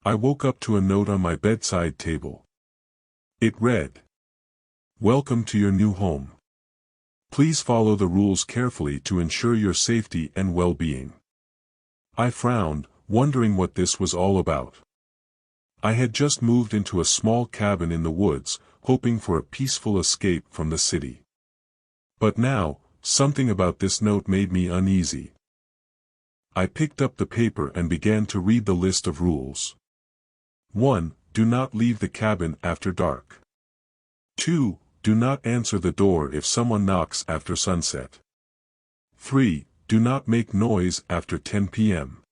I woke up to a note on my bedside table. It read, "Welcome to your new home. Please follow the rules carefully to ensure your safety and well-being." I frowned, wondering what this was all about. I had just moved into a small cabin in the woods, hoping for a peaceful escape from the city. But now, something about this note made me uneasy. I picked up the paper and began to read the list of rules. 1. Do not leave the cabin after dark. 2. Do not answer the door if someone knocks after sunset. 3. Do not make noise after 10 p.m.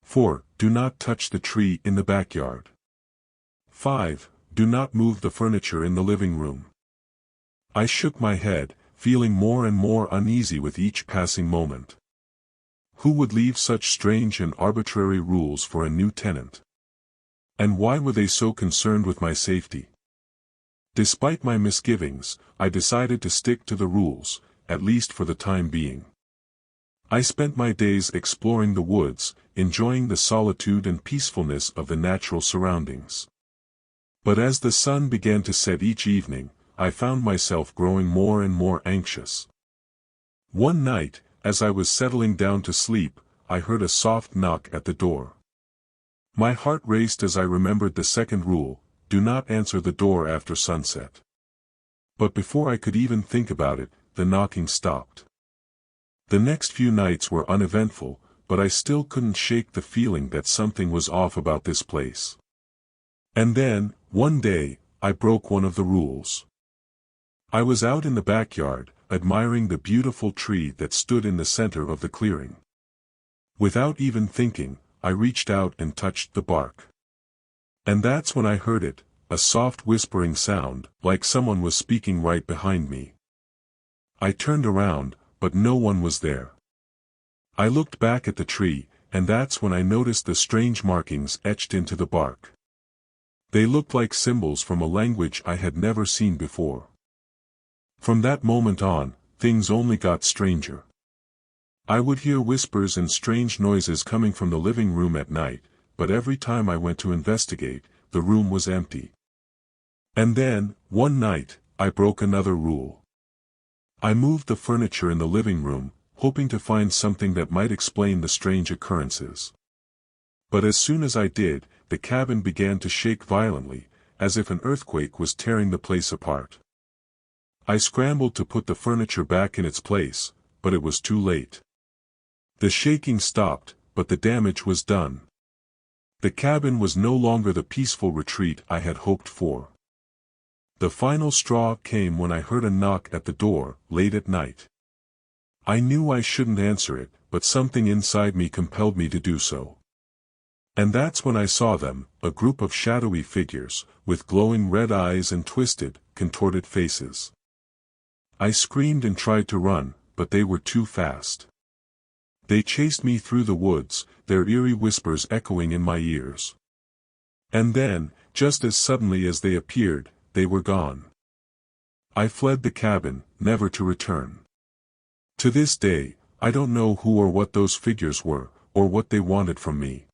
4. Do not touch the tree in the backyard. 5. Do not move the furniture in the living room. I shook my head, feeling more and more uneasy with each passing moment. Who would leave such strange and arbitrary rules for a new tenant? And why were they so concerned with my safety? Despite my misgivings, I decided to stick to the rules, at least for the time being. I spent my days exploring the woods, enjoying the solitude and peacefulness of the natural surroundings. But as the sun began to set each evening, I found myself growing more and more anxious. One night, as I was settling down to sleep, I heard a soft knock at the door. My heart raced as I remembered the second rule: do not answer the door after sunset. But before I could even think about it, the knocking stopped. The next few nights were uneventful, but I still couldn't shake the feeling that something was off about this place. And then, one day, I broke one of the rules. I was out in the backyard, admiring the beautiful tree that stood in the center of the clearing. Without even thinking, I reached out and touched the bark. And that's when I heard it, a soft whispering sound, like someone was speaking right behind me. I turned around, but no one was there. I looked back at the tree, and that's when I noticed the strange markings etched into the bark. They looked like symbols from a language I had never seen before. From that moment on, things only got stranger. I would hear whispers and strange noises coming from the living room at night, but every time I went to investigate, the room was empty. And then, one night, I broke another rule. I moved the furniture in the living room, hoping to find something that might explain the strange occurrences. But as soon as I did, the cabin began to shake violently, as if an earthquake was tearing the place apart. I scrambled to put the furniture back in its place, but it was too late. The shaking stopped, but the damage was done. The cabin was no longer the peaceful retreat I had hoped for. The final straw came when I heard a knock at the door, late at night. I knew I shouldn't answer it, but something inside me compelled me to do so. And that's when I saw them, a group of shadowy figures, with glowing red eyes and twisted, contorted faces. I screamed and tried to run, but they were too fast. They chased me through the woods, their eerie whispers echoing in my ears. And then, just as suddenly as they appeared, they were gone. I fled the cabin, never to return. To this day, I don't know who or what those figures were, or what they wanted from me.